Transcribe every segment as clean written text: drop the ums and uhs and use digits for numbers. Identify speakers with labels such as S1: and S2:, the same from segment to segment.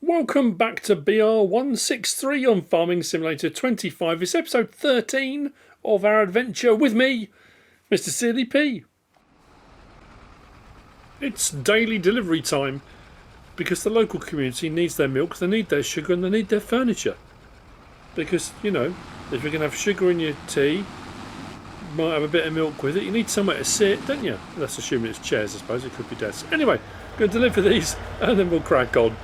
S1: Welcome back to BR163 on Farming Simulator 25. It's episode 13 of our adventure with me, MrSealyp. It's daily delivery time because the local community needs their milk, they need their sugar, and they need their furniture. Because, you know, if you're going to have sugar in your tea, you might have a bit of milk with it, you need somewhere to sit, don't you? Let's assume it's chairs, I suppose. It could be desks. Anyway, I'm going to deliver these and then we'll crack on.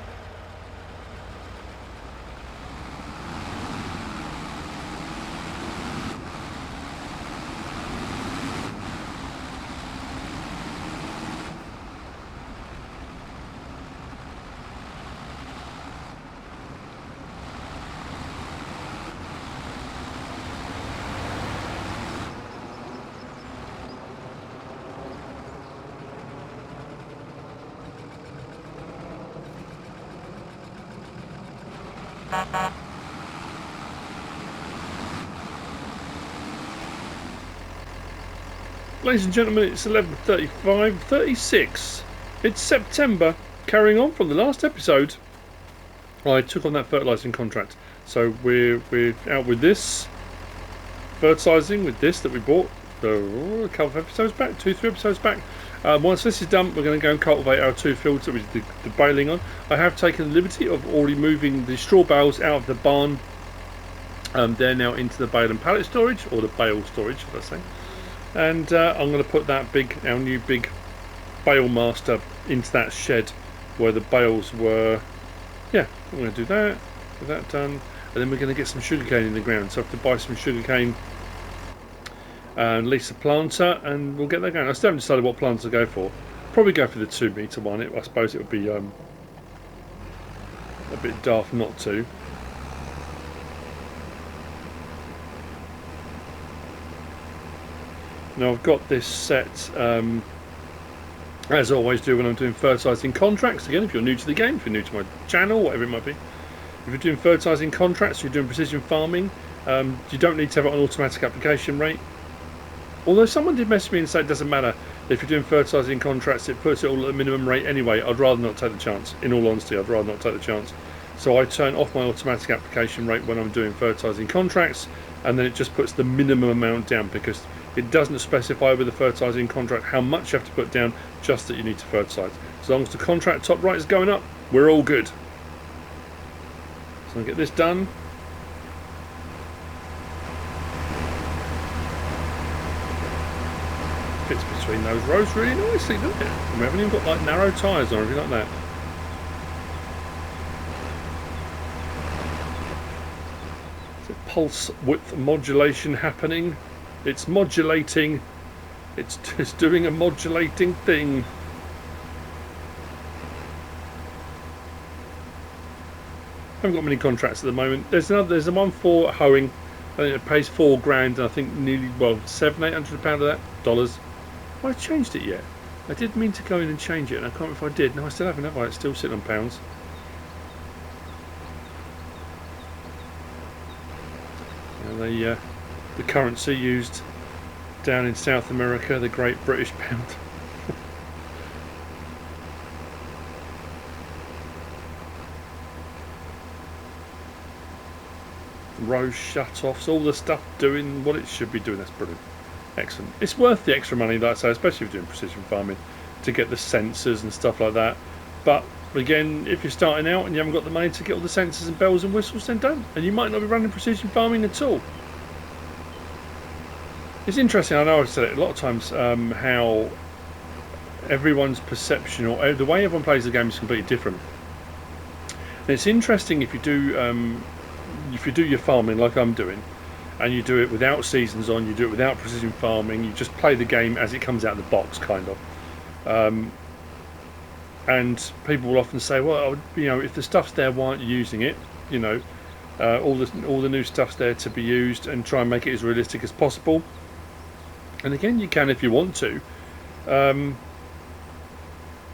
S1: Ladies and gentlemen, it's 11:35:36. It's September. Carrying on from the last episode, I took on that fertilizing contract. So we're out with this fertilizing with this that we bought a couple of episodes back, 2-3 episodes back. Once this is done, we're going to go and cultivate our 2 fields that we did the baling on. I have taken the liberty of already moving the straw bales out of the barn. They're now into the bale and pallet storage, or the bale storage, should I say. And I'm going to put that our new big bale master into that shed where the bales were. Yeah, I'm going to do that, get that done, and then we're going to get some sugarcane in the ground. So I have to buy some sugarcane and lease a planter, and we'll get that going. I still haven't decided what planter to go for. Probably go for the 2-metre one. I suppose it would be a bit daft not to. Now I've got this set, as I always do when I'm doing fertilising contracts. Again, if you're new to the game, if you're new to my channel, whatever it might be. If you're doing fertilising contracts, you're doing precision farming, you don't need to have it on automatic application rate. Although someone did message me and say it doesn't matter. If you're doing fertilising contracts, it puts it all at the minimum rate anyway. I'd rather not take the chance. In all honesty, I'd rather not take the chance. So I turn off my automatic application rate when I'm doing fertilising contracts, and then it just puts the minimum amount down, because it doesn't specify with the fertilising contract how much you have to put down, just that you need to fertilise. As long as the contract top right is going up, we're all good. So I'll get this done. Fits between those rows really nicely, doesn't it? And we haven't even got like narrow tyres or anything like that. Is it pulse width modulation happening? It's modulating. It's doing a modulating thing. I haven't got many contracts at the moment. There's the one for hoeing. I think it pays $4,000, and I think nearly £700-800 of that dollars. Have I changed it yet? I did mean to go in and change it, and I can't remember if I did. No, I still haven't, have I? It's still sitting on pounds. And the currency used down in South America, the Great British Pound. Rows shut offs, all the stuff doing what it should be doing. That's brilliant. Excellent. It's worth the extra money, like I say, especially if you're doing precision farming, to get the sensors and stuff like that. But again, if you're starting out and you haven't got the money to get all the sensors and bells and whistles, then don't. And you might not be running precision farming at all. It's interesting, I know I've said it a lot of times, how everyone's perception, or the way everyone plays the game, is completely different. And it's interesting if you do your farming like I'm doing, and you do it without seasons on, you do it without precision farming, you just play the game as it comes out of the box, kind of. And people will often say, well, you know, if the stuff's there, why aren't you using it? You know, all the new stuff's there to be used, and try and make it as realistic as possible. And again, you can if you want to. But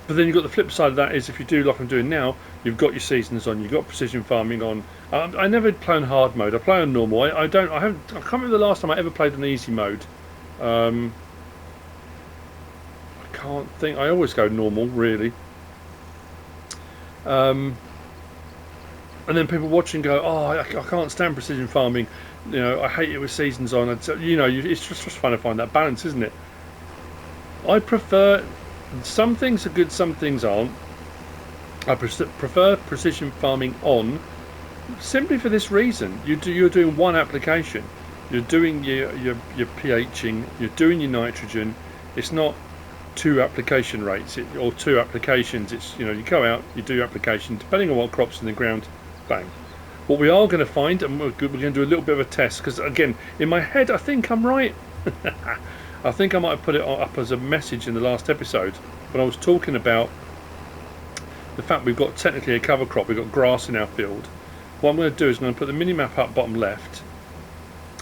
S1: then you've got the flip side of that, is if you do like I'm doing now, you've got your seasons on, you've got precision farming on. I never play on hard mode. I play on normal. I can't remember the last time I ever played on easy mode. I can't think. I always go normal, really. And then people watching go, oh, I can't stand precision farming. You know, I hate it with seasons on. You know, it's just trying to find that balance, isn't it? I prefer, some things are good, some things aren't. I prefer precision farming on, simply for this reason. You're doing one application. You're doing your pHing. You're doing your nitrogen. It's not two application rates or two applications. It's, you know, you go out, you do your application, depending on what crops in the ground, bang. What we are going to find, and we're going to do a little bit of a test, because again, in my head, I think I'm right. I think I might have put it up as a message in the last episode when I was talking about the fact we've got technically a cover crop, we've got grass in our field. What I'm going to do is I'm going to put the mini map up bottom left,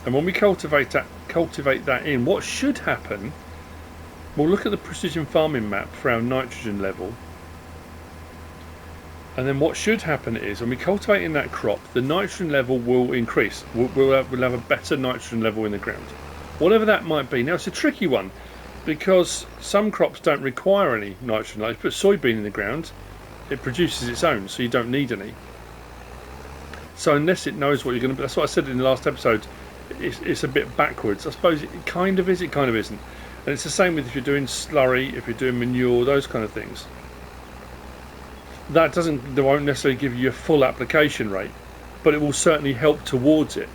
S1: and when we cultivate that in, what should happen, we'll look at the precision farming map for our nitrogen level, and then what should happen is when we cultivate in that crop, the nitrogen level will increase. We'll have a better nitrogen level in the ground, whatever that might be. Now it's a tricky one because some crops don't require any nitrogen. Like if you put soybean in the ground, it produces its own, so you don't need any. So unless it knows what you're going to, that's what I said in the last episode. It's a bit backwards. I suppose it kind of is. It kind of isn't. And it's the same with if you're doing slurry, if you're doing manure, those kind of things. They won't necessarily give you a full application rate, but it will certainly help towards it.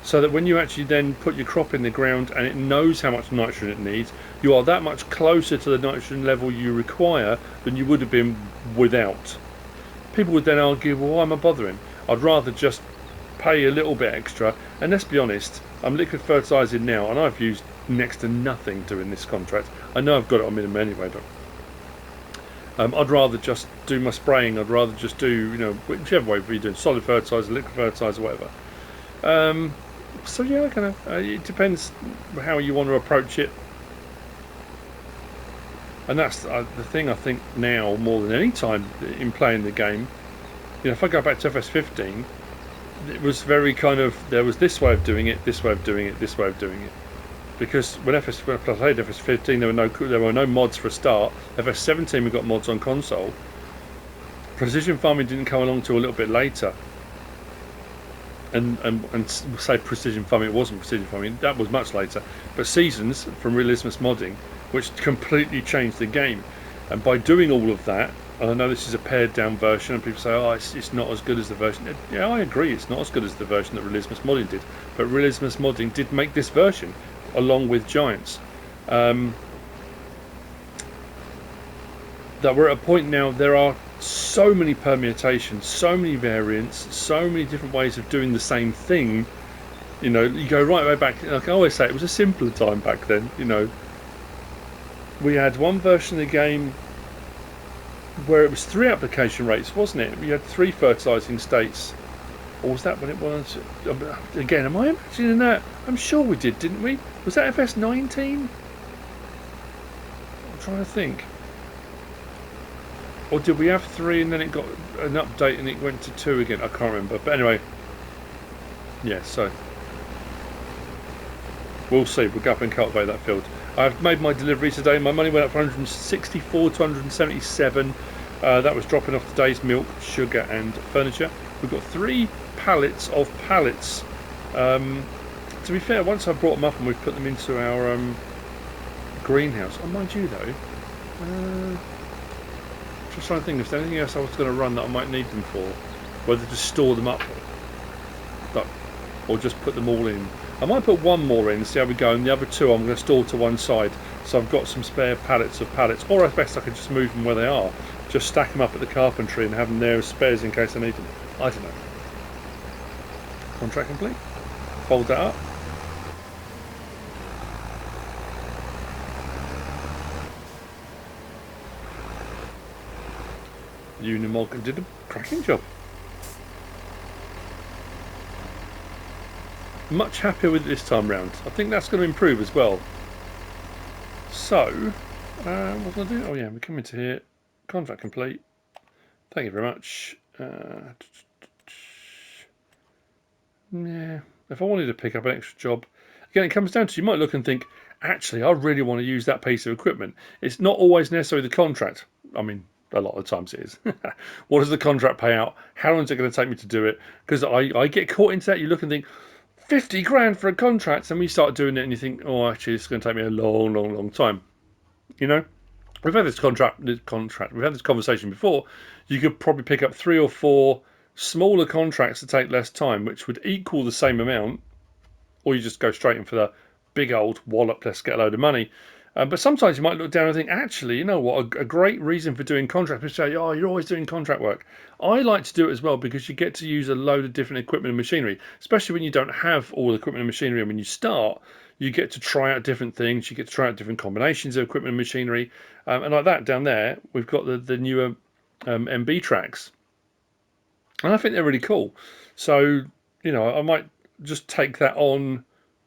S1: So that when you actually then put your crop in the ground and it knows how much nitrogen it needs, you are that much closer to the nitrogen level you require than you would have been without. People would then argue, well, why am I bothering? I'd rather just pay a little bit extra. And let's be honest, I'm liquid fertilising now, and I've used next to nothing doing this contract. I know I've got it on minimum anyway, but I'd rather just do my spraying. I'd rather just do, you know, whichever way you're doing, solid fertiliser, liquid fertiliser, whatever. So yeah, kind of. It depends how you want to approach it, and that's the thing. I think now more than any time in playing the game, you know, if I go back to FS15, it was very kind of, there was this way of doing it, this way of doing it, this way of doing it. Because when I played FS15, there were no mods for a start. FS17 we got mods on console. Precision farming didn't come along till a little bit later. And say precision farming, it wasn't precision farming, that was much later. But Seasons from SleutjesModding, which completely changed the game. And by doing all of that, and I know this is a pared down version, and people say, oh, it's not as good as the version. Yeah, I agree, it's not as good as the version that SleutjesModding did. But SleutjesModding did make this version, along with Giants. That we're at a point now, there are so many permutations, so many variants, so many different ways of doing the same thing. You know, you go right way back, like I always say, it was a simpler time back then. You know, we had one version of the game where it was 3 application rates, wasn't it? We had 3 fertilising states. Or was that when it was? Again, am I imagining that? I'm sure we did, didn't we? Was that FS19? I'm trying to think. Or did we have 3 and then it got an update and it went to 2 again? I can't remember. But anyway, yeah, so we'll see. We'll go up and cultivate that field. I've made my delivery today. My money went up from 164 to 177. That was dropping off today's milk, sugar and furniture. We've got 3 pallets of pallets. To be fair, once I brought them up and we've put them into our greenhouse. Oh, mind you though, just trying to think if there's anything else I was going to run that I might need them for. Whether to store them up or just put them all in. I might put one more in, see how we go, and the other 2 I'm going to store to one side. So I've got some spare pallets of pallets, or at best I could just move them where they are. Just stack them up at the carpentry and have them there as spares in case I need them. I don't know. Contract complete. Fold that up. Unimog did a cracking job. Much happier with it this time round. I think that's going to improve as well. So, what can I do? Oh yeah, we come into here. Contract complete. Thank you very much. Yeah, if I wanted to pick up an extra job, again, it comes down to, you might look and think, actually, I really want to use that piece of equipment. It's not always necessarily the contract. I mean, a lot of the times it is. What does the contract pay out? How long is it going to take me to do it? Because I get caught into that. You look and think, 50 grand for a contract, and we start doing it and you think, oh, actually it's going to take me a long time. You know, we've had we've had this conversation before. You could probably pick up 3 or 4 smaller contracts to take less time, which would equal the same amount, or you just go straight in for the big old wallop, let's get a load of money. But sometimes you might look down and think, actually, you know what, a great reason for doing contract, people say, oh, you're always doing contract work. I like to do it as well because you get to use a load of different equipment and machinery, especially when you don't have all the equipment and machinery. And when you start, you get to try out different things, you get to try out different combinations of equipment and machinery. And like that down there, we've got the newer MB tracks. And I think they're really cool. So, you know, I might just take that on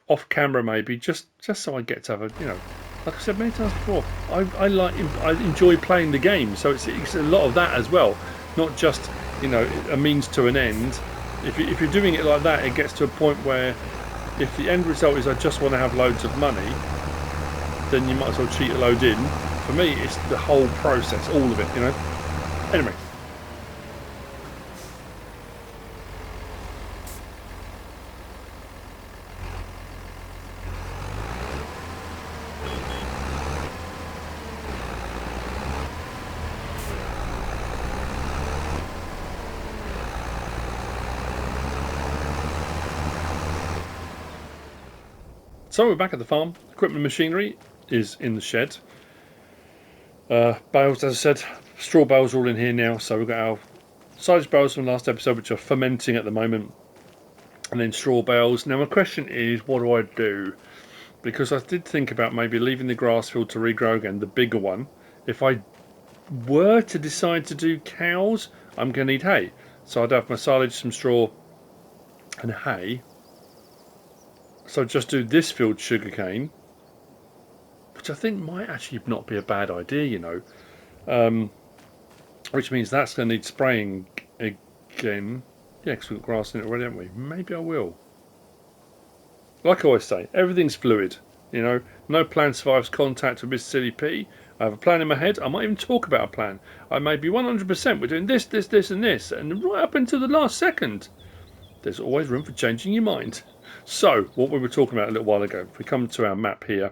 S1: off camera maybe, just so I get to have a, you know, like I said many times before, I enjoy playing the game, so it's a lot of that as well, not just, you know, a means to an end. If you're doing it like that, it gets to a point where if the end result is I just want to have loads of money, then you might as well cheat a load in. For me, it's the whole process, all of it, you know. Anyway. So we're back at the farm. Equipment and machinery is in the shed. Bales, as I said, straw bales are all in here now. So we've got our silage bales from the last episode, which are fermenting at the moment, and then straw bales. Now my question is, what do I do? Because I did think about maybe leaving the grass field to regrow again, the bigger one. If I were to decide to do cows, I'm going to need hay. So I'd have my silage, some straw, and hay. So just do this field sugarcane, which I think might actually not be a bad idea, you know. Which means that's going to need spraying again. Yeah, because we've got grass in it already, haven't we? Maybe I will. Like I always say, everything's fluid. You know, no plan survives contact with MrSealyp. I have a plan in my head. I might even talk about a plan. I may be 100% we're doing this, and this, and right up until the last second, there's always room for changing your mind. So, what we were talking about a little while ago, if we come to our map here.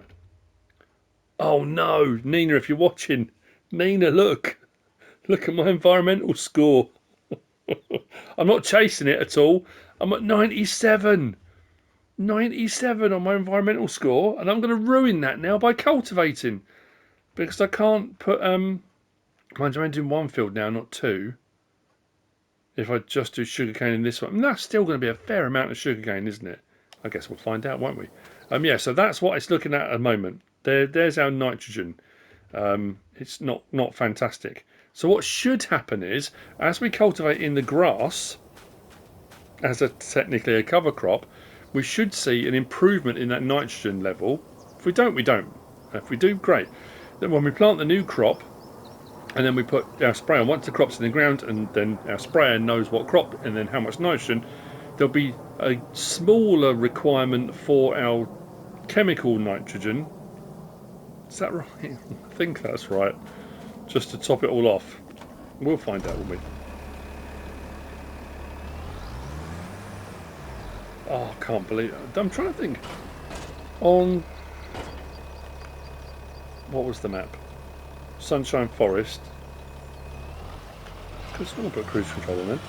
S1: Oh no, Nina, if you're watching, Nina, look at my environmental score. I'm not chasing it at all. I'm at 97. 97 on my environmental score, and I'm going to ruin that now by cultivating. Because I can't put, mind you, I'm doing one field now, not 2. If I just do sugarcane in this one. And that's still going to be a fair amount of sugarcane, isn't it? I guess we'll find out, won't we? Yeah, so that's what it's looking at the moment. There's our nitrogen. It's not fantastic. So what should happen is, as we cultivate in the grass, as technically a cover crop, we should see an improvement in that nitrogen level. If we don't, we don't. If we do, great. Then when we plant the new crop, and then we put our sprayer, once the crop's in the ground, and then our sprayer knows what crop and then how much nitrogen, there'll be a smaller requirement for our chemical nitrogen. Is that right? I think that's right. Just to top it all off. We'll find out, won't we? Oh, I can't believe it. I'm trying to think. On... what was the map? Sunshine Forest. Because we'll put cruise control on then.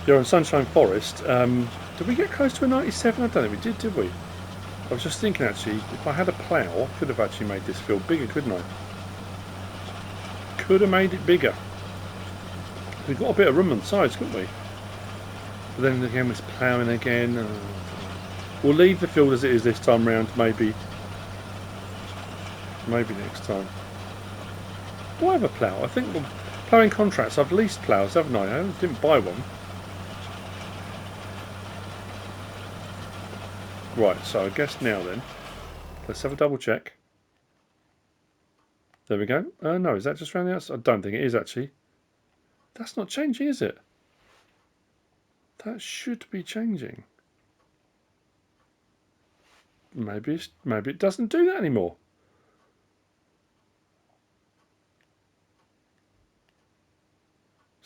S1: You're on Sunshine Forest. Did we get close to a 97? I don't think we did we? I was just thinking actually, if I had a plough, I could have actually made this field bigger, couldn't I? Could have made it bigger. We've got a bit of room on the sides, couldn't we? But then again, we're ploughing again. We'll leave the field as it is this time round, maybe. Maybe next time. Do I have a plough? I think the ploughing contracts, I've leased ploughs, haven't I? I didn't buy one. Right, so I guess now then, let's have a double check. There we go. No, is that just around the outside? I don't think it is actually. That's not changing, is it? That should be changing. Maybe it doesn't do that anymore.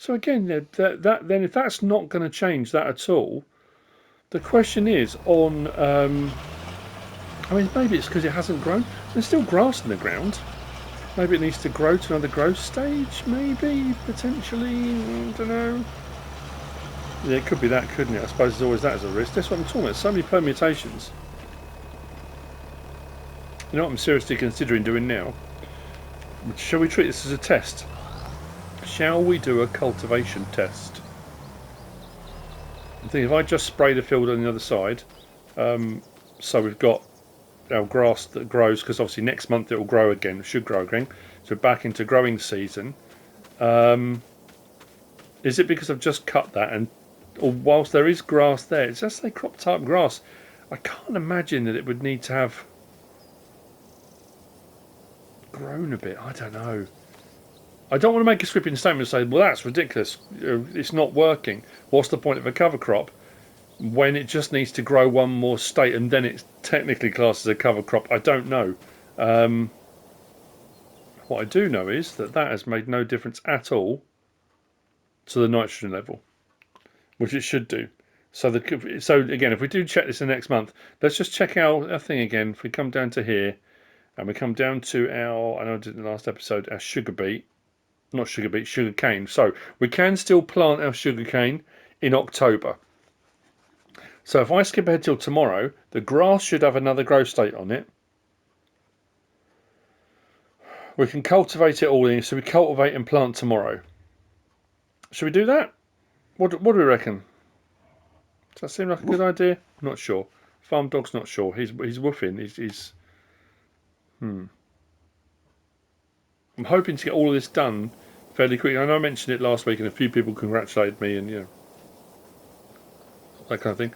S1: So again, then if that's not going to change that at all, the question is on. I mean, maybe it's because it hasn't grown. There's still grass in the ground. Maybe it needs to grow to another growth stage. Maybe potentially. I don't know. Yeah, it could be that, couldn't it? I suppose there's always that as a risk. That's what I'm talking about. So many permutations. You know what I'm seriously considering doing now? Shall we treat this as a test? Shall we do a cultivation test? I think if I just spray the field on the other side, so we've got our grass that grows, because obviously next month it will grow again, should grow again, so back into growing season. Is it because I've just cut that, and or whilst there is grass there, it's just a crop type grass, I can't imagine that it would need to have grown a bit. I don't know. I don't want to make a sweeping statement and say, well, that's ridiculous, it's not working. What's the point of a cover crop when it just needs to grow one more state and then it's technically classed as a cover crop? I don't know. What I do know is that has made no difference at all to the nitrogen level, which it should do. So again, if we do check this in the next month, let's just check our thing again. If we come down to here and we come down to our, I know I did in the last episode, our sugarcane. So we can still plant our sugarcane in October. So if I skip ahead till tomorrow, the grass should have another growth state on it. We can cultivate it all in, so we cultivate and plant tomorrow. Should we do that? What do we reckon? Does that seem like a good idea? Not sure. Farm dog's not sure. He's woofing. I'm hoping to get all of this done fairly quickly. I know I mentioned it last week and a few people congratulated me and that kind of thing.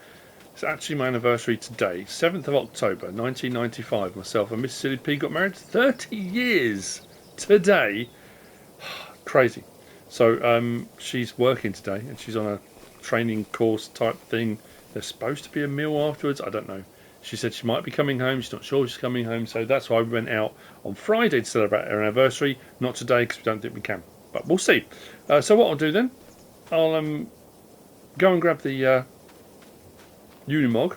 S1: It's actually my anniversary today, 7th of October 1995. Myself and MrSealyp got married. 30 years today. Crazy. So she's working today and she's on a training course type thing. There's supposed to be a meal afterwards. I don't know. She said she might be coming home. She's not sure she's coming home. So that's why we went out on Friday to celebrate our anniversary. Not today because we don't think we can. But we'll see. So what I'll do then, I'll go and grab the Unimog.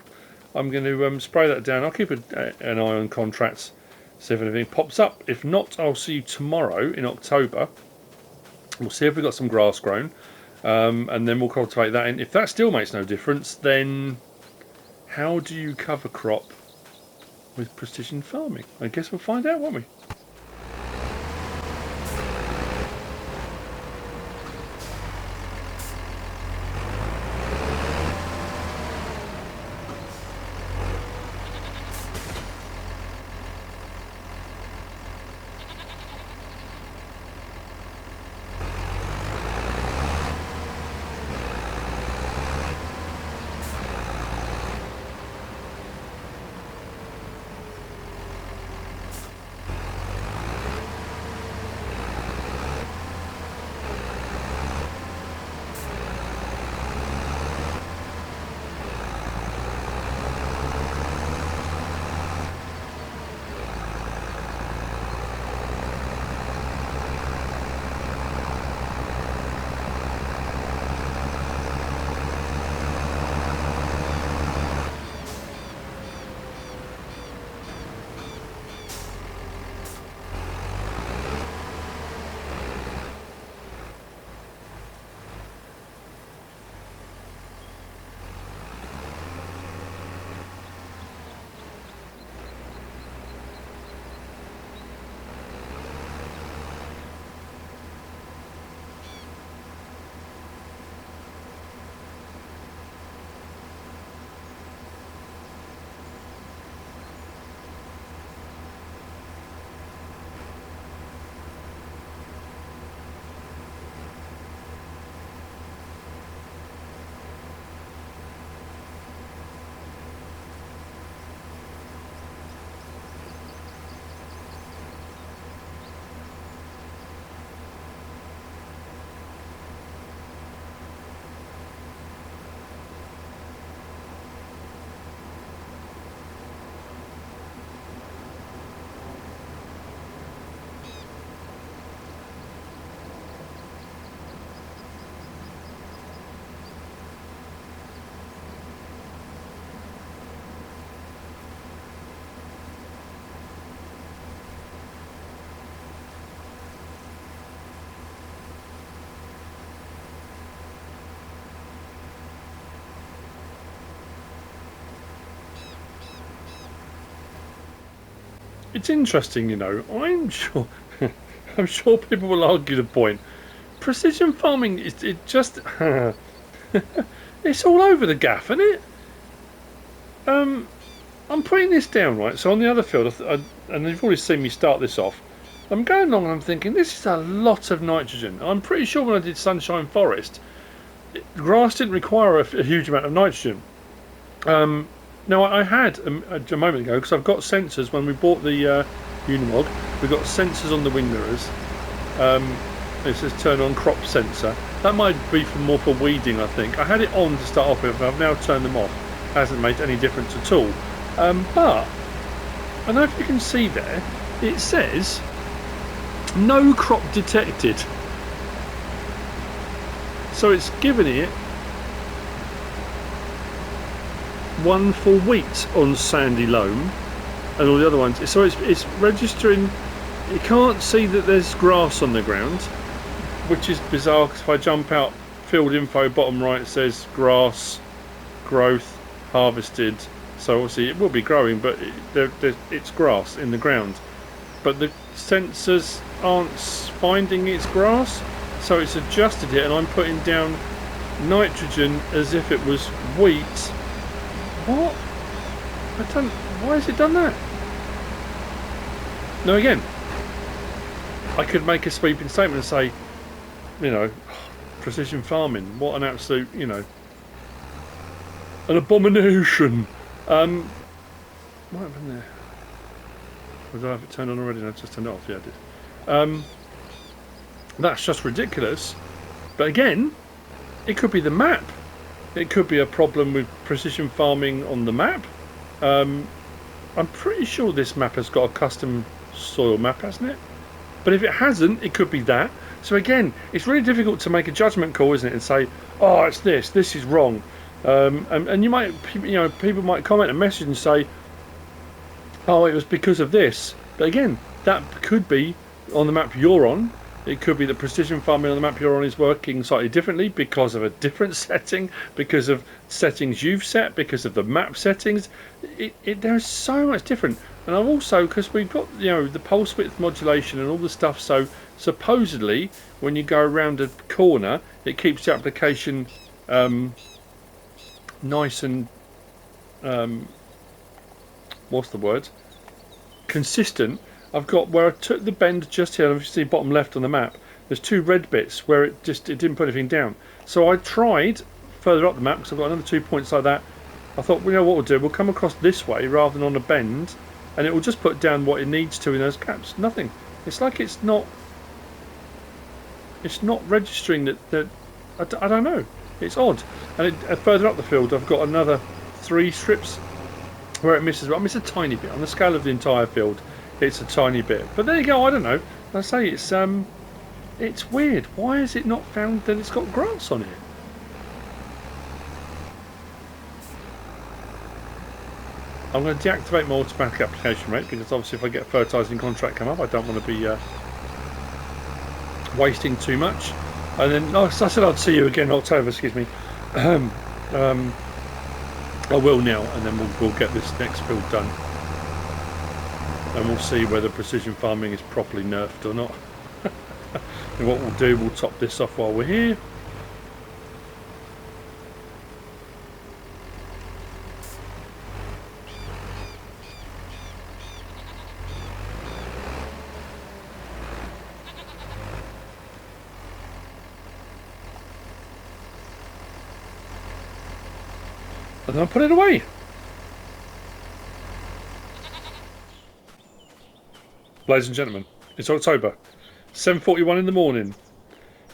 S1: I'm going to spray that down. I'll keep an eye on contracts, see if anything pops up. If not, I'll see you tomorrow in October. We'll see if we've got some grass grown, and then we'll cultivate that. And if that still makes no difference, then how do you cover crop with precision farming? I guess we'll find out, won't we? it's interesting, you know. I'm sure, I'm sure people will argue the point. Precision farming is it's all over the gaff, isn't it? I'm putting this down right. So on the other field, and you've already seen me start this off. I'm going along and I'm thinking this is a lot of nitrogen. I'm pretty sure when I did Sunshine Forest, grass didn't require a huge amount of nitrogen. Now I had a moment ago, because I've got sensors when we bought the Unimog. We got sensors on the wing mirrors. It says turn on crop sensor. That might be more for weeding, I think. I had it on to start off with, but I've now turned them off. Hasn't made any difference at all. But I don't know if you can see there, it says no crop detected. So it's given it one for wheat on sandy loam and all the other ones. So it's registering. You can't see that there's grass on the ground, which is bizarre, because if I jump out field info, bottom right, it says grass growth harvested. So obviously it will be growing, but it's grass in the ground. But the sensors aren't finding it's grass, so it's adjusted it, and I'm putting down nitrogen as if it was wheat. What? Why has it done that? Now again, I could make a sweeping statement and say, you know, precision farming, what an absolute, you know, an abomination. What happened there? Or did I have it turned on already? No, I just turned it off. Yeah, I did. That's just ridiculous. But again, it could be the map. It could be a problem with precision farming on the map. I'm pretty sure this map has got a custom soil map, hasn't it? But if it hasn't, it could be that. So again, it's really difficult to make a judgment call, isn't it, and say, oh, it's this is wrong. And you might, you know, people might comment and message and say, oh, it was because of this. But again, that could be on the map you're on. It could be that precision farming on the map you're on is working slightly differently because of a different setting, because of settings you've set, because of the map settings. There's so much different. And I've also, because we've got, you know, the pulse width modulation and all the stuff, so supposedly when you go around a corner, it keeps the application nice and what's the word? Consistent. I've got where I took the bend just here, and if you see bottom left on the map, there's two red bits where it didn't put anything down. So I tried further up the map, because I've got another 2 points like that. I thought, well, you know what we'll do? We'll come across this way rather than on a bend, and it will just put down what it needs to in those gaps. Nothing. It's like it's not registering that I don't know. It's odd. And further up the field, I've got another 3 strips where it misses. I miss a tiny bit on the scale of the entire field. It's a tiny bit, but there you go. I don't know. I say it's weird. Why is it not found that it's got grass on it? I'm going to deactivate my automatic application rate, because obviously if I get a fertilizing contract come up, I don't want to be wasting too much. And then, I said I'd see you again in October. Excuse me. I will now, and then we'll get this next build done. And we'll see whether precision farming is properly nerfed or not. And what we'll do, we'll top this off while we're here. And then I'll put it away. Ladies and gentlemen, it's October, 7:41 in the morning.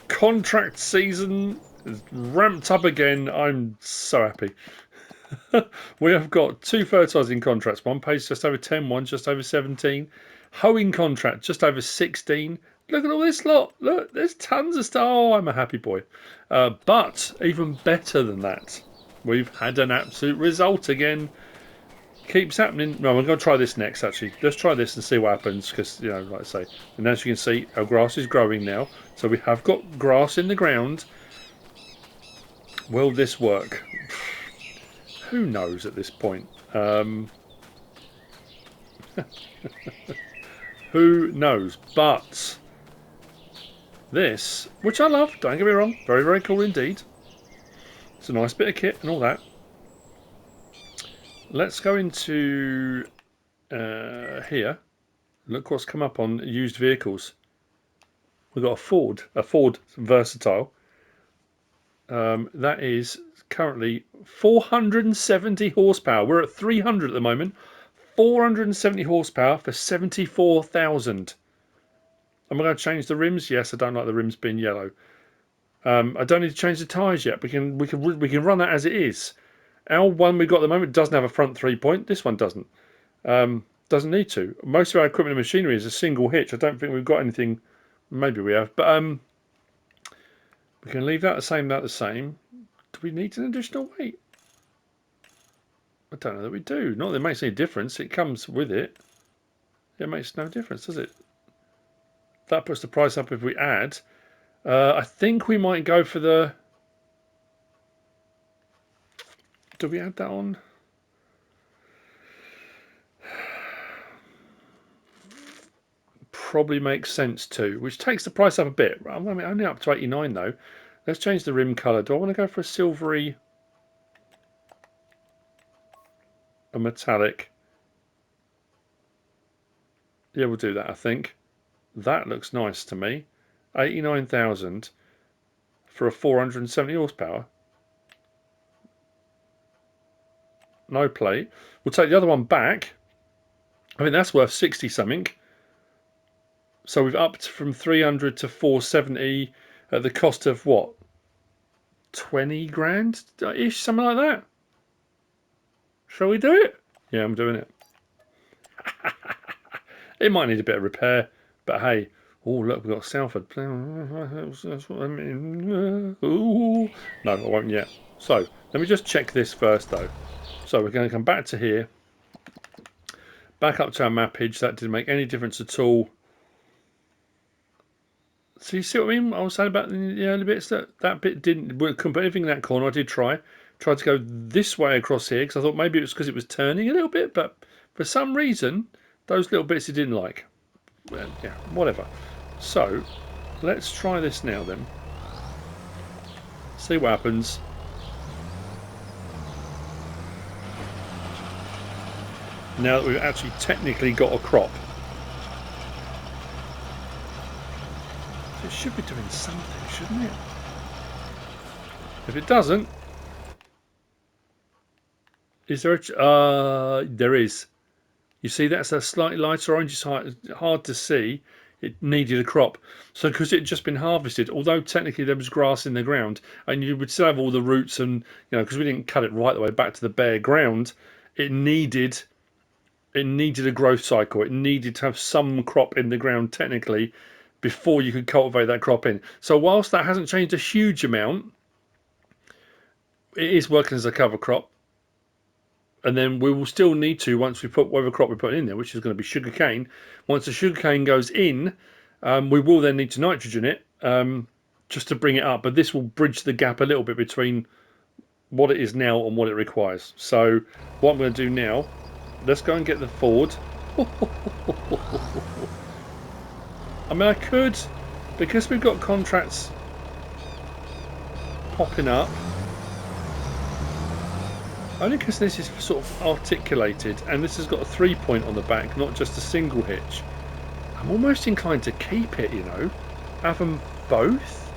S1: Contract season is ramped up again. I'm so happy. We have got 2 fertilizing contracts. One pays just over 10, one just over 17. Hoeing contract just over 16. Look at all this lot. Look, there's tons of stuff. Oh, I'm a happy boy. But even better than that, we've had an absolute result again. Keeps happening. No, I'm going to try this next, actually. Let's try this and see what happens, because, you know, like I say, and as you can see, our grass is growing now. So we have got grass in the ground. Will this work? Who knows at this point? Who knows? But this, which I love, don't get me wrong, very, very cool indeed. It's a nice bit of kit and all that. Let's go into here. Look what's come up on used vehicles. We've got a Ford Versatile. That is currently 470 horsepower. We're at 300 at the moment. 470 horsepower for 74,000. Am I going to change the rims? Yes, I don't like the rims being yellow. I don't need to change the tyres yet. We can run that as it is. Our one we got at the moment doesn't have a front 3-point. This one doesn't. Doesn't need to. Most of our equipment and machinery is a single hitch. I don't think we've got anything. Maybe we have, but we can leave that the same. That the same. Do we need an additional weight? I don't know that we do. Not that it makes any difference. It comes with it. It makes no difference, does it? That puts the price up if we add. I think we might go for the... Do we add that on? Probably makes sense too, which takes the price up a bit. I mean, only up to 89 though. Let's change the rim colour. Do I want to go for a silvery... a metallic? Yeah, we'll do that, I think. That looks nice to me. 89,000 for a 470 horsepower. No plate. We'll take the other one back. I mean, that's worth 60 something. So we've upped from 300 to 470 at the cost of what? 20 grand ish, something like that. Shall we do it? Yeah, I'm doing it. It might need a bit of repair, but hey. Oh, look, we've got Salford. That's what I mean. Ooh. No, I won't yet. So, let me just check this first, though. So, we're going to come back to here. Back up to our mappage. That didn't make any difference at all. So, you see what I mean? I was saying about the early bits. That bit didn't... We couldn't put anything in that corner. I did try. Tried to go this way across here, because I thought maybe it was because it was turning a little bit, but for some reason, those little bits he didn't like. Well, yeah, whatever. So, let's try this now then. See what happens. Now that we've actually technically got a crop. So it should be doing something, shouldn't it? If it doesn't... Is there a... there is. You see, that's a slightly lighter orange. It's hard to see. It needed a crop. So because it had just been harvested, although technically there was grass in the ground, and you would still have all the roots and, you know, because we didn't cut it right the way back to the bare ground, it needed a growth cycle. It needed to have some crop in the ground technically before you could cultivate that crop in. So whilst that hasn't changed a huge amount, it is working as a cover crop. And then we will still need to, once we put whatever crop we put in there, which is going to be sugarcane. Once the sugarcane goes in, we will then need to nitrogen it just to bring it up. But this will bridge the gap a little bit between what it is now and what it requires. So what I'm going to do now, let's go and get the Ford. I mean, I could, because we've got contracts popping up. Only because this is sort of articulated and this has got a 3-point on the back, not just a single hitch. I'm almost inclined to keep it, you know. Have them both.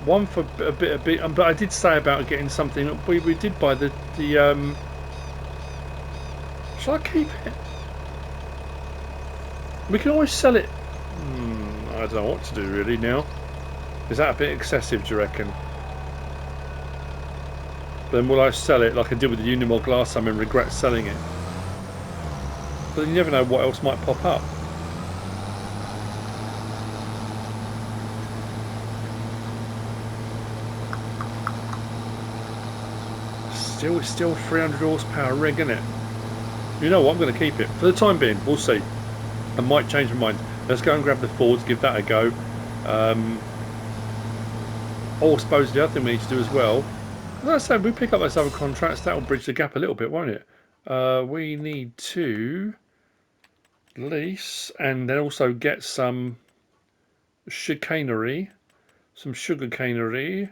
S1: One for a bit, but I did say about getting something. We did buy the shall I keep it? We can always sell it. I don't know what to do really now. Is that a bit excessive, do you reckon? Then will I sell it like I did with the Unimog last time and regret selling it? But you never know what else might pop up. It's still 300 horsepower rig, isn't it? You know what, I'm going to keep it. For the time being, we'll see. I might change my mind. Let's go and grab the Fords, give that a go. Or I suppose the other thing we need to do as well, as I said, we pick up those other contracts, that will bridge the gap a little bit, won't it? We need to lease and then also get some chicanery, some sugarcanery,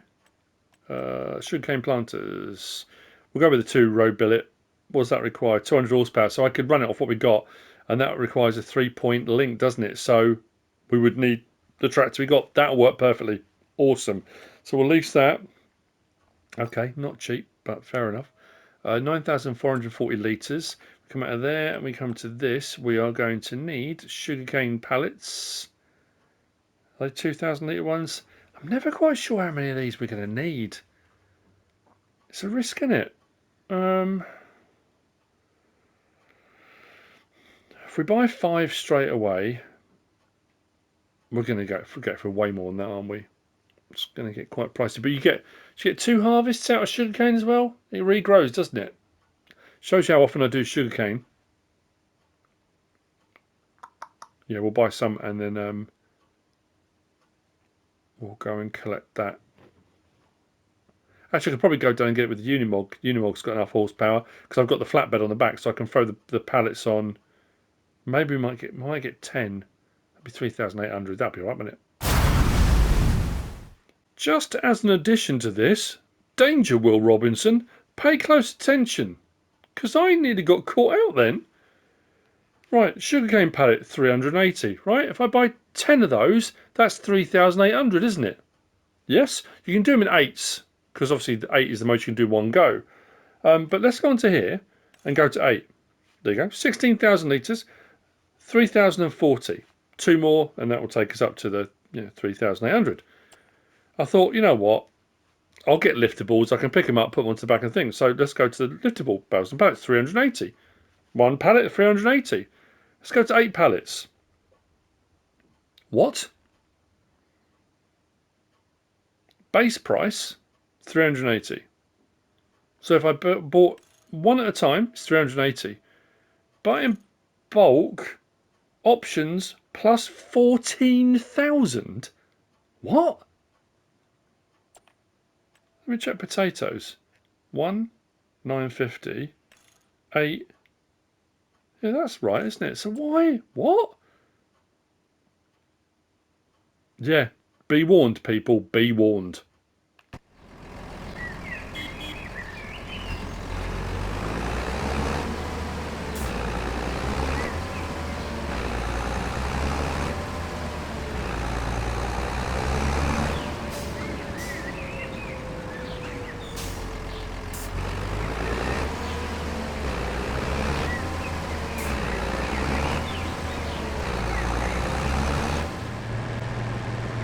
S1: sugarcane planters. We'll go with the 2-row billet. What does that require? 200 horsepower. So I could run it off what we got, and that requires a 3-point link, doesn't it? So we would need the tractor we got. That'll work perfectly. Awesome. So we'll lease that. Okay, not cheap, but fair enough. 9,440 litres. We come out of there and we come to this. We are going to need sugarcane pallets. Are they 2,000 litre ones? I'm never quite sure how many of these we're going to need. It's a risk, isn't it? If we buy 5 straight away, we're going to go for way more than that, aren't we? It's going to get quite pricey. But you get 2 harvests out of sugarcane as well. It regrows, doesn't it? Shows you how often I do sugarcane. Yeah, we'll buy some and then we'll go and collect that. Actually, I could probably go down and get it with the Unimog. Unimog's got enough horsepower because I've got the flatbed on the back, so I can throw the pallets on. Maybe we might get 10. That'd be 3,800. That'd be alright, wouldn't it? Just as an addition to this, danger, Will Robinson. Pay close attention, because I nearly got caught out then. Right, sugarcane pallet 380. Right, if I buy 10 of those, that's 3,800, isn't it? Yes, you can do them in 8s. Because obviously 8 is the most you can do one go. But let's go on to here and go to 8. There you go. 16,000 litres, 3,040. 2 more and that will take us up to the 3,800. I thought, you know what? I'll get liftables. I can pick them up, put them onto the back of the thing. So let's go to the liftable bales and pallets. 380. 1 pallet, 380. Let's go to 8 pallets. What? Base price 380. So if I bought one at a time, it's 380. But in bulk, options plus 14,000. What? Let me check potatoes. 1, 950, 8. Yeah, that's right, isn't it? So why? What? Yeah, be warned, people. Be warned.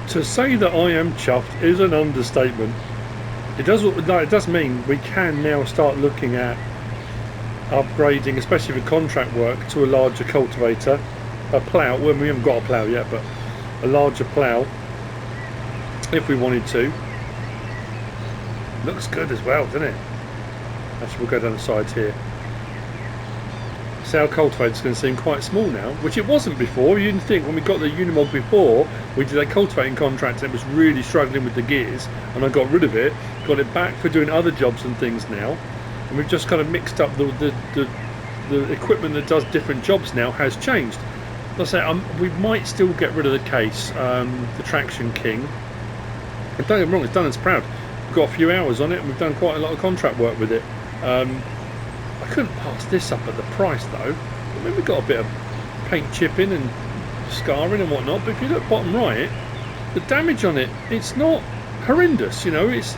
S1: To say that I am chuffed is an understatement. It does mean we can now start looking at upgrading, especially for contract work, to a larger cultivator, a plough. Well, we haven't got a plough yet, but a larger plough if we wanted to. Looks good as well, doesn't it? Actually, we'll go down the sides here. Our cultivator's going to seem quite small now, which it wasn't before. You didn't think when we got the Unimog before, we did a cultivating contract and it was really struggling with the gears, and I got rid of it, got it back for doing other jobs and things now, and we've just kind of mixed up the equipment that does different jobs now has changed. As I say, we might still get rid of the case, the Traction King. And don't get me wrong, it's done us proud. We've got a few hours on it and we've done quite a lot of contract work with it. I couldn't pass this up at the price though. I mean, we got a bit of paint chipping and scarring and whatnot, but if you look bottom right, the damage on it, it's not horrendous, you know, it's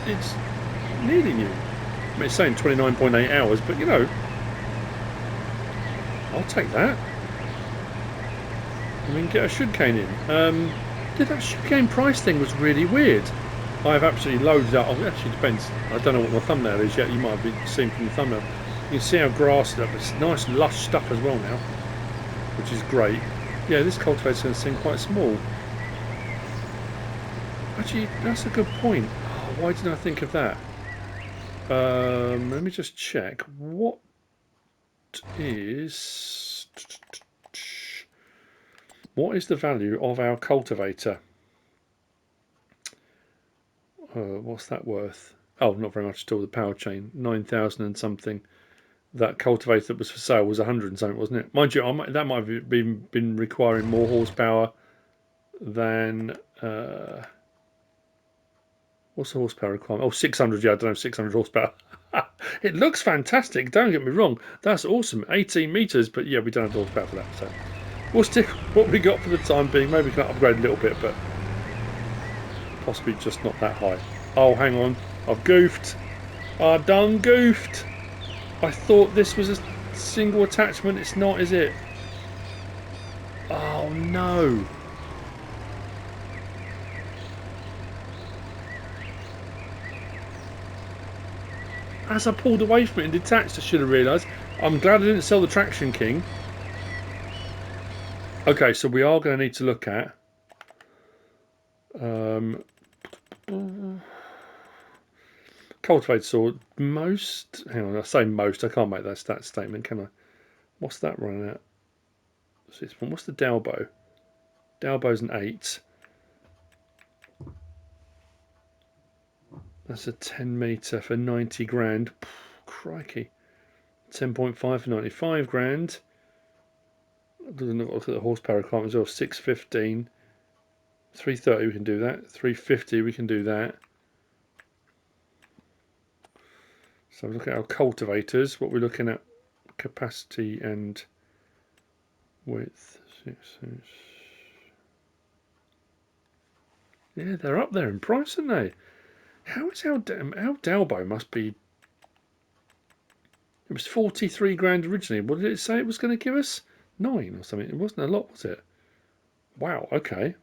S1: nearly new. I mean, it's saying 29.8 hours, but you know, I'll take that. I mean, get a sugarcane in. Yeah, that sugarcane price thing was really weird. I've absolutely loaded up. It actually depends. I don't know what my thumbnail is yet. You might have seen from the thumbnail. You can see how grassed up. It's nice lush stuff as well now, which is great. Yeah, this cultivator's going to seem quite small. Actually, that's a good point. Oh, why didn't I think of that? Let me just check. What is the value of our cultivator? What's that worth? Oh, not very much at all. The power chain, 9,000 and something. that cultivator that was for sale was 100 and something, wasn't it? Mind you, that might have been requiring more horsepower than what's the horsepower requirement? Oh, 600. Yeah, I don't know, 600 horsepower. It looks fantastic. Don't get me wrong. That's awesome. 18 meters, but yeah, we don't have the horsepower for that. So we'll stick what we got for the time being. Maybe we can upgrade a little bit, but possibly just not that high. Oh, hang on. I've goofed. I done goofed. I thought this was a single attachment. It's not, is it? Oh, no. As I pulled away from it and detached, I should have realised. I'm glad I didn't sell the Traction King. Okay, so we are going to need to look at cultivated saw. Most, hang on, I say most, I can't make that statement, can I? What's that running at? What's the Dalbo? Dalbo's an 8. That's a 10 metre for 90 grand. Crikey. 10.5 for 95 grand. Doesn't look at the horsepower requirement as well. 615. 330 we can do that. 350 we can do that. So look at our cultivators. What we're looking at, capacity and width. 6. Yeah, they're up there in price, aren't they? How is our Dalbo must be? It was 43 grand originally. What did it say it was going to give us? 9 or something. It wasn't a lot, was it? Wow. Okay.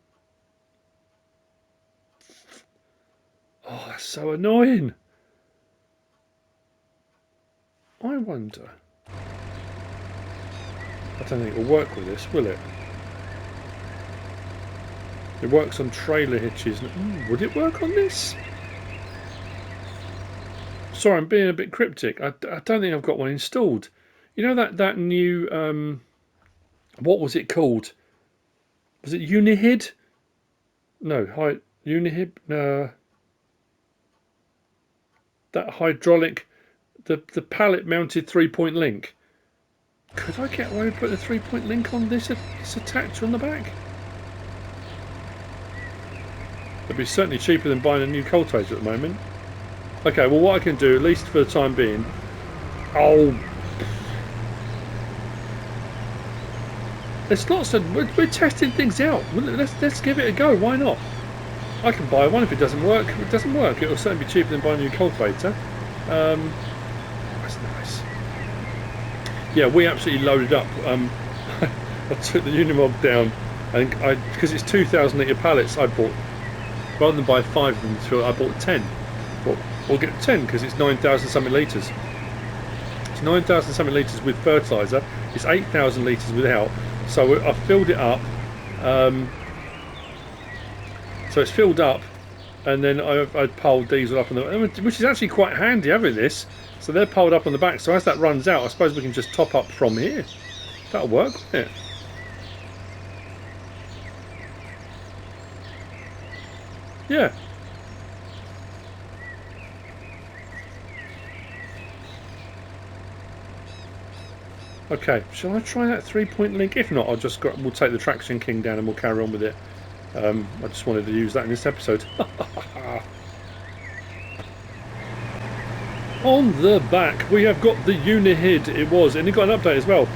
S1: Oh, that's so annoying. I wonder. I don't think it'll work with this, will it? It works on trailer hitches. Would it work on this? Sorry, I'm being a bit cryptic. I don't think I've got one installed. You know that new what was it called? Was it Unihid? No, Unihid. That hydraulic, the pallet mounted 3-point link. Could I get away with putting a 3-point link on this attacher on the back? It'd be certainly cheaper than buying a new cultivator at the moment. Okay, well what I can do, at least for the time being... Oh! There's lots of... We're testing things out. Let's give it a go, why not? I can buy one if it doesn't work. If it doesn't work, it'll certainly be cheaper than buying a new cultivator. That's nice. Yeah, we absolutely loaded up. I took the Unimog down, and because it's 2,000 litre pallets I bought, rather than buy 5 of them, I bought 10. Well, we'll get 10 because it's 9,000 something litres. It's 9,000 something litres with fertiliser. It's 8,000 litres without. So I filled it up. So it's filled up, and then I piled diesel up on the, which is actually quite handy having this. So they're piled up on the back. So as that runs out, I suppose we can just top up from here. That'll work, won't it? Yeah. Okay, shall I try that 3-point link? If not, we'll take the Traction King down and we'll carry on with it. I just wanted to use that in this episode. On the back, we have got the Unihid. It was, and it got an update as well.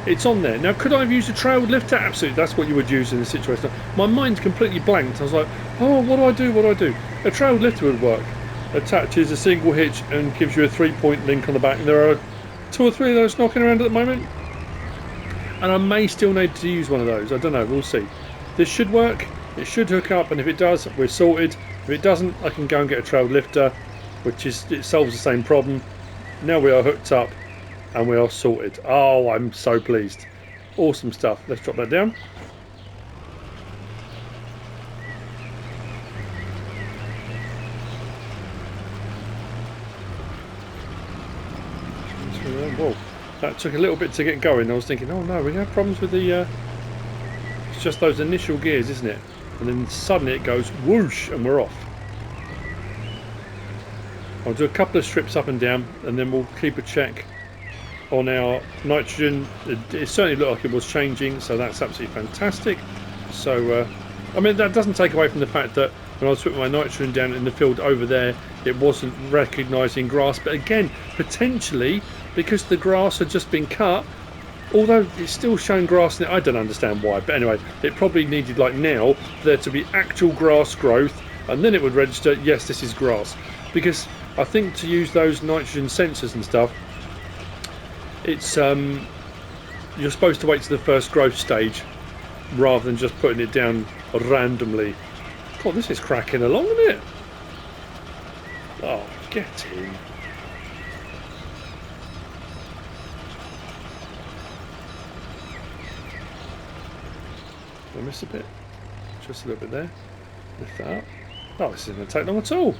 S1: It's on there. Now, could I have used a trailed lifter? Absolutely, that's what you would use in this situation. My mind's completely blanked. I was like, oh, what do I do? What do I do? A trailed lifter would work. Attaches a single hitch and gives you a 3-point link on the back. And there are 2 or 3 of those knocking around at the moment. And I may still need to use one of those. I don't know. We'll see. This should work. It should hook up, and if it does, we're sorted. If it doesn't, I can go and get a trailed lifter, which it solves the same problem. Now we are hooked up, and we are sorted. Oh, I'm so pleased. Awesome stuff. Let's drop that down. Whoa, that took a little bit to get going. I was thinking, oh no, we have problems with the... it's just those initial gears, isn't it? And then suddenly it goes whoosh, and we're off. I'll do a couple of strips up and down, and then we'll keep a check on our nitrogen. It certainly looked like it was changing, so that's absolutely fantastic. So I mean, that doesn't take away from the fact that when I was putting my nitrogen down in the field over there, it wasn't recognising grass. But again, potentially because the grass had just been cut, although it's still showing grass in it, I don't understand why. But anyway, it probably needed, like now, there to be actual grass growth, and then it would register, yes, this is grass. Because I think to use those nitrogen sensors and stuff, it's you're supposed to wait to the first growth stage rather than just putting it down randomly. God, this is cracking along, isn't it? Oh, get in. I missed a bit. Just a little bit there. Lift that up. Oh, this isn't going to take long at all.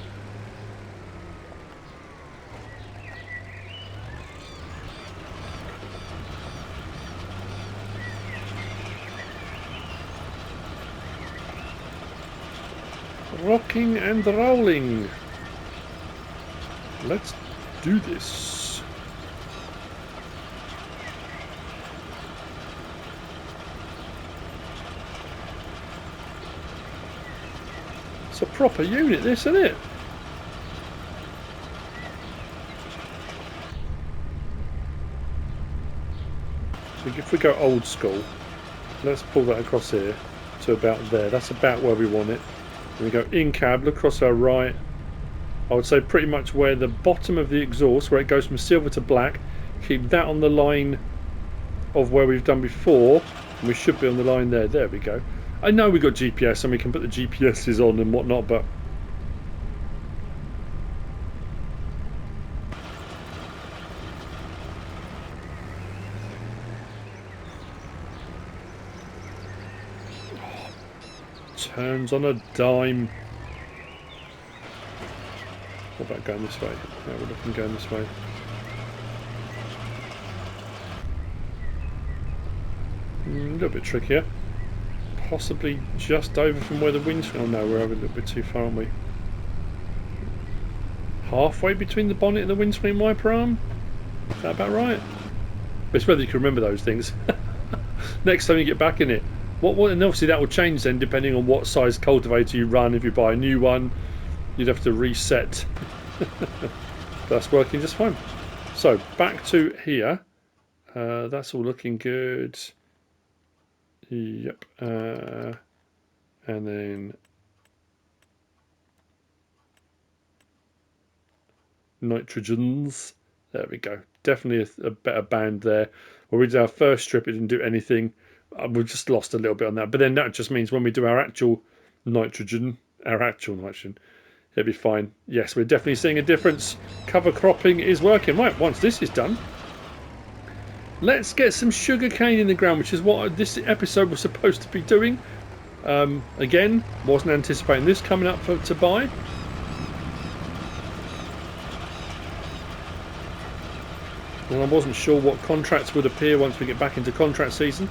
S1: Rocking and rolling. Let's do this. It's a proper unit, this, isn't it? If we go old school, let's pull that across here to about there. That's about where we want it. And we go in cab, look across our right. I would say pretty much where the bottom of the exhaust, where it goes from silver to black, keep that on the line of where we've done before, and we should be on the line there. There we go. I know we've got GPS and we can put the GPSs on and whatnot, but turns on a dime. What about going this way? Yeah, we're looking going this way. A little bit trickier. Possibly just over from where the windscreen. Oh no, we're over a little bit too far, aren't we? Halfway between the bonnet and the windscreen wiper arm? Is that about right? It's whether you can remember those things. Next time you get back in it. And obviously that will change then depending on what size cultivator you run. If you buy a new one, you'd have to reset. That's working just fine. So back to here. That's all looking good. Yep. And then nitrogens. There we go. Definitely a better band there. Where we did our first strip, it didn't do anything. We've just lost a little bit on that. But then that just means when we do our actual nitrogen, it'll be fine. Yes, we're definitely seeing a difference. Cover cropping is working. Right, once this is done, let's get some sugarcane in the ground, which is what this episode was supposed to be doing. Again, wasn't anticipating this coming up to buy. And I wasn't sure what contracts would appear once we get back into contract season,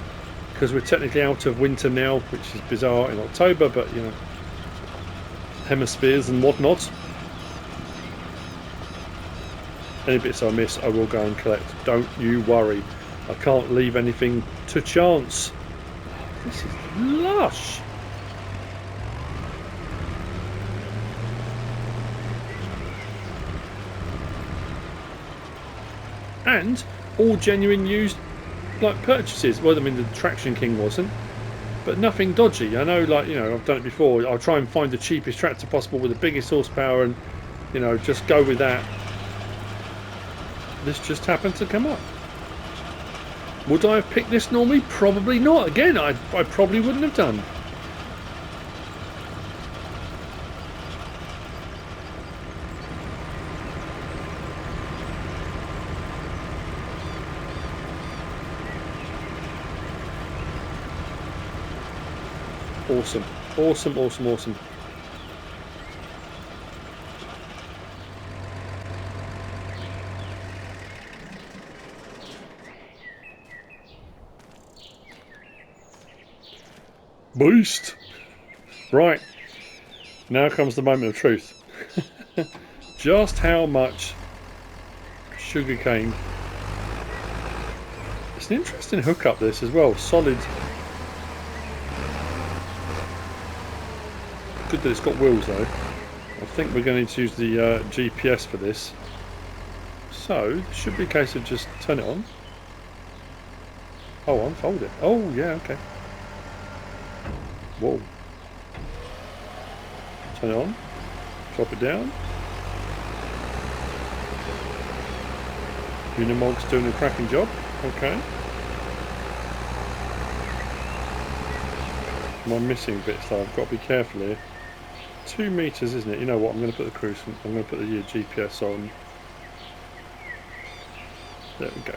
S1: because we're technically out of winter now, which is bizarre in October, but you know, hemispheres and whatnot. Any bits I miss, I will go and collect. Don't you worry. I can't leave anything to chance. This is lush. And all genuine used like purchases. Well, I mean the Traction King wasn't, but nothing dodgy. I know, like, you know, I've done it before. I'll try and find the cheapest tractor possible with the biggest horsepower and, you know, just go with that. This just happened to come up. Would I have picked this normally? Probably not. Again, I probably wouldn't have done. Awesome. Awesome, awesome, awesome. Beast! Right. Now comes the moment of truth. Just how much sugarcane an interesting hookup this as well. Solid. Good that it's got wheels though. I think we're going to need to use the GPS for this. So, this should be a case of just turn it on. Oh, unfold it. Oh, yeah, okay. Whoa. Turn it on. Drop it down. Unimog's doing a cracking job. Okay. Am I missing bits though? I've got to be careful here. 2 meters, isn't it? You know what? I'm going to put the cruise. I'm going to put the GPS on. There we go.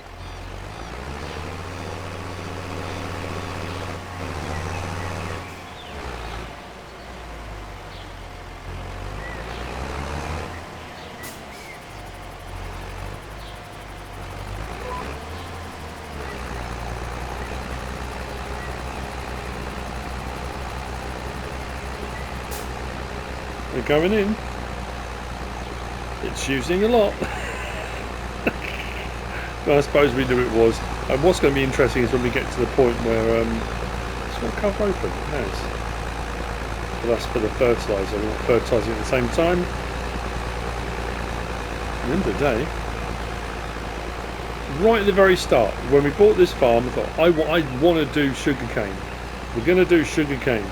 S1: We're going in. It's using a lot. But I suppose we knew it was. And what's going to be interesting is when we get to the point where it's not cover open. It has. But that's for the fertiliser. We're not fertilising at the same time. At the end of the day, right at the very start, when we bought this farm, I thought I want to do sugarcane. We're going to do sugarcane.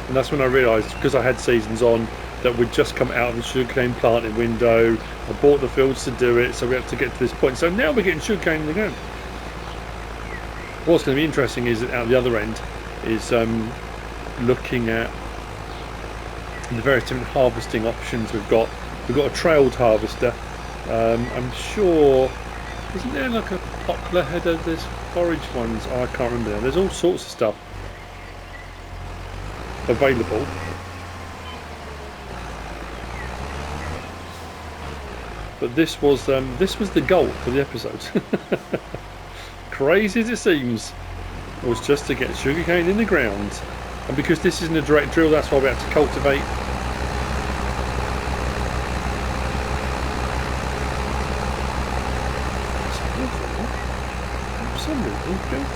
S1: And that's when I realised, because I had seasons on, that we'd just come out of the sugarcane planting window. I bought the fields to do it, so we have to get to this point. So now we're getting sugarcane again. What's going to be interesting is that out the other end is looking at the various different harvesting options we've got. We've got a trailed harvester. I'm sure, isn't there like a poplar header? There's forage ones. Oh, I can't remember now. There's all sorts of stuff available. But this was the goal for the episode. Crazy as it seems, was just to get sugarcane in the ground. And because this isn't a direct drill, that's why we had to cultivate. For some reason, it's built it.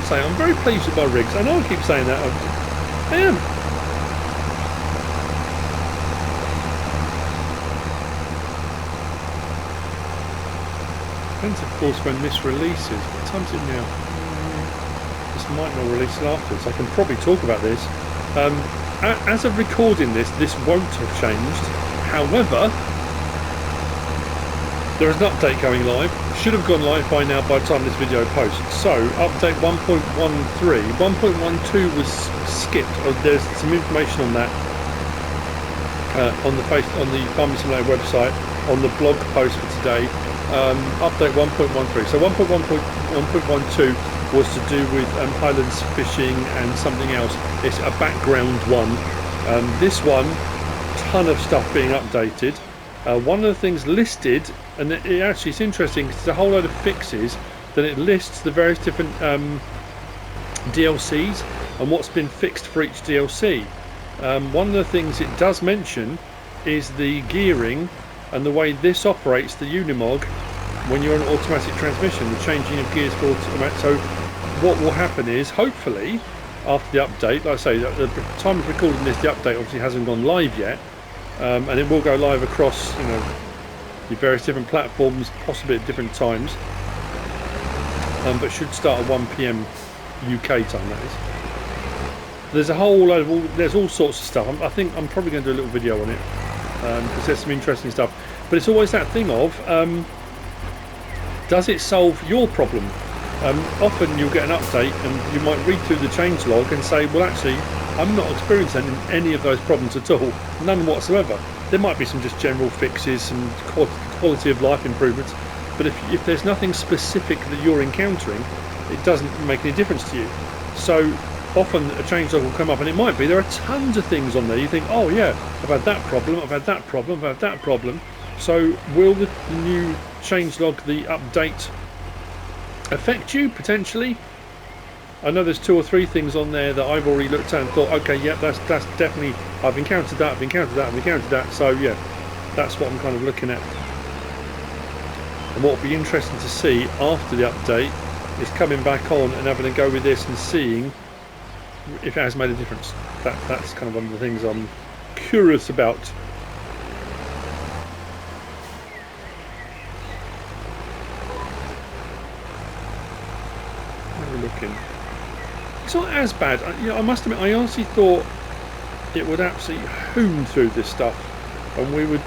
S1: I'm very pleased with my rigs. I know I keep saying that. I am. Depends, of course, when this releases. What time's it now? This might not release it afterwards. I can probably talk about this. As of recording this won't have changed. However, there is an update going live. Should have gone live by now by the time this video posts. So, update 1.13. 1.12 was skipped. There's some information on that on the Farming Simulator website, on the blog post for today. Update 1.13. So 1.12 was to do with Highlands fishing and something else. It's a background one. This one, ton of stuff being updated. One of the things listed, and it's interesting because it's a whole load of fixes, then it lists the various different DLCs and what's been fixed for each DLC. One of the things it does mention is the gearing and the way this operates the Unimog when you're on automatic transmission, the changing of gears for automatic. So what will happen is, hopefully, after the update, like I say, at the time of recording this, the update obviously hasn't gone live yet. And it will go live across, the various different platforms, possibly at different times. But should start at 1 PM UK time, that is. There's a whole load of there's all sorts of stuff. I think I'm probably going to do a little video on it because there's some interesting stuff. But it's always that thing of, does it solve your problem? Often you'll get an update and you might read through the change log and say, well, actually, I'm not experiencing any of those problems at all, none whatsoever. There might be some just general fixes, some quality of life improvements, but if there's nothing specific that you're encountering, it doesn't make any difference to you. So often a change log will come up and it might be there are tons of things on there. You think, oh yeah, I've had that problem, I've had that problem, I've had that problem. So will the new change log, the update, affect you potentially? I know there's 2 or 3 things on there that I've already looked at and thought, okay, yeah, that's definitely, I've encountered that, I've encountered that, I've encountered that. So yeah, that's what I'm kind of looking at. And what will be interesting to see after the update is coming back on and having a go with this and seeing if it has made a difference. That's kind of one of the things I'm curious about. How are we looking? It's not as bad. I must admit, I honestly thought it would absolutely hoon through this stuff, and we would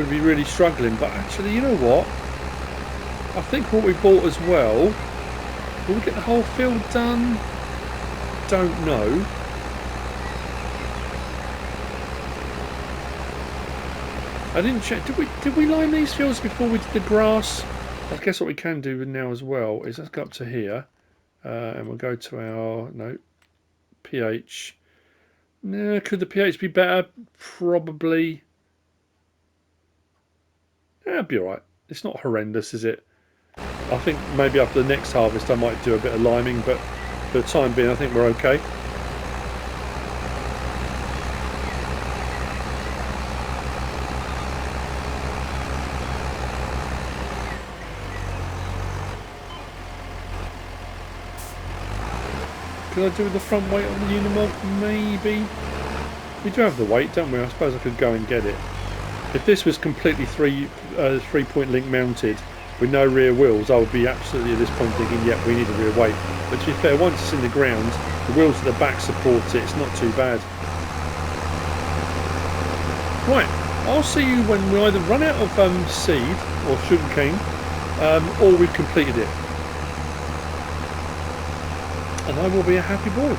S1: be really struggling. But actually, you know what? I think what we bought as well. Will we get the whole field done? Don't know. I didn't check. Did we line these fields before we did the grass? I guess what we can do now as well is let's go up to here, and we'll go to our pH. No, could the pH be better? Probably. Yeah, it'll be alright. It's not horrendous, is it? I think maybe after the next harvest I might do a bit of liming, but for the time being I think we're okay. Could I do the front weight on the Unimog? Maybe. We do have the weight, don't we? I suppose I could go and get it. If this was completely three-point link mounted with no rear wheels, I would be absolutely at this point thinking, yeah, we need a rear weight. But to be fair, once it's in the ground, the wheels at the back support it, it's not too bad. Right, I'll see you when we either run out of seed or sugarcane, or we've completed it. And I will be a happy boy.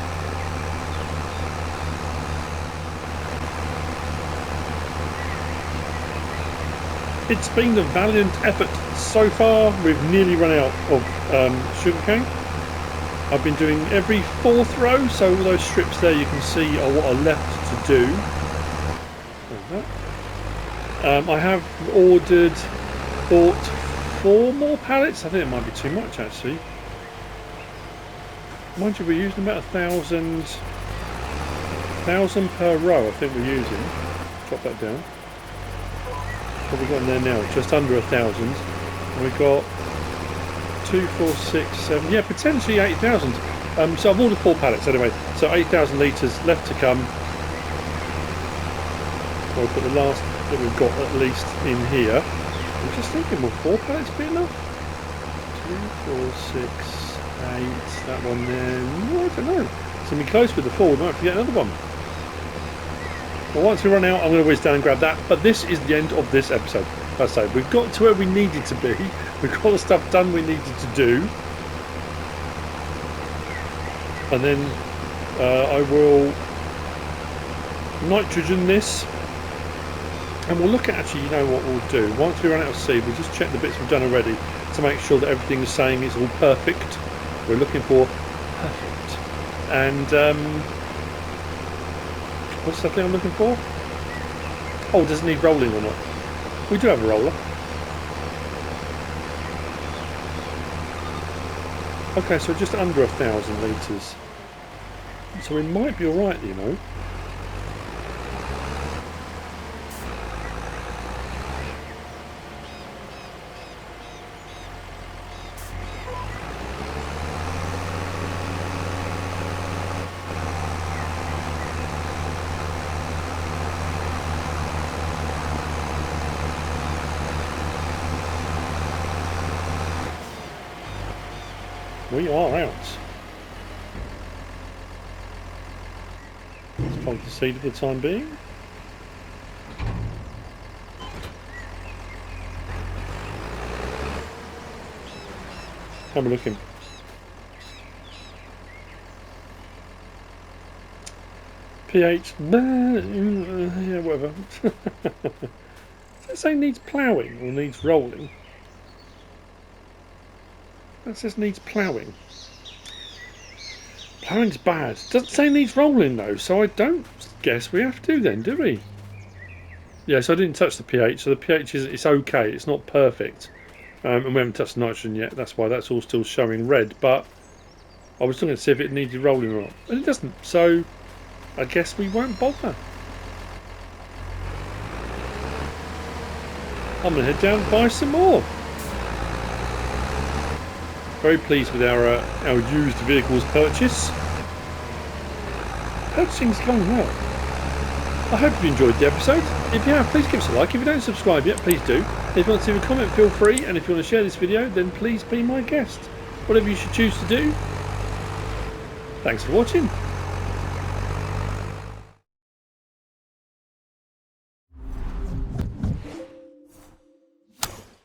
S1: It's been a valiant effort so far. We've nearly run out of sugarcane. I've been doing every 4th row, so all those strips there you can see are what are left to do. I have bought 4 more pallets. I think it might be too much actually. Mind you, we're using about 1,000 per row. I think we're using. Drop that down. What have we got in there now? Just under 1,000. And we've got 2, 4, 6, 7. Yeah, potentially 8,000. So I've ordered 4 pallets anyway. So 8,000 litres left to come. We'll put the last that we've got at least in here. I'm just thinking, will 4 pallets be enough? 2, 4, 6, 8. That one there. No, I don't know. It's going to be close with the 4. We might have to get another one. Well, once we run out, I'm going to whiz down and grab that. But this is the end of this episode. Like I say, we've got to where we needed to be. We've got the stuff done we needed to do. And then I will nitrogen this. And we'll look at actually, you know what we'll do. Once we run out of seed, we'll just check the bits we've done already to make sure that everything is saying it's all perfect. We're looking for perfect. And what's the thing I'm looking for? Oh, does it need rolling or not? We do have a roller. Okay, so just under 1,000 litres. So we might be alright, you know. We are out. Let's hold the seed for the time being. How am I looking? pH, yeah, whatever. Does it say needs ploughing or needs rolling? That says needs ploughing. Ploughing's bad. Doesn't say needs rolling though, so I don't guess we have to then, do we? Yeah, so I didn't touch the pH, so the pH is it's okay, it's not perfect. And we haven't touched nitrogen yet, that's why that's all still showing red, but I was looking to see if it needed rolling or not. And it doesn't, so I guess we won't bother. I'm going to head down and buy some more. Very pleased with our used vehicles purchase. Purchasing's going well. I hope you enjoyed the episode. If you have, please give us a like. If you don't subscribe yet, please do. If you want to leave a comment, feel free. And if you want to share this video, then please be my guest. Whatever you should choose to do. Thanks for watching.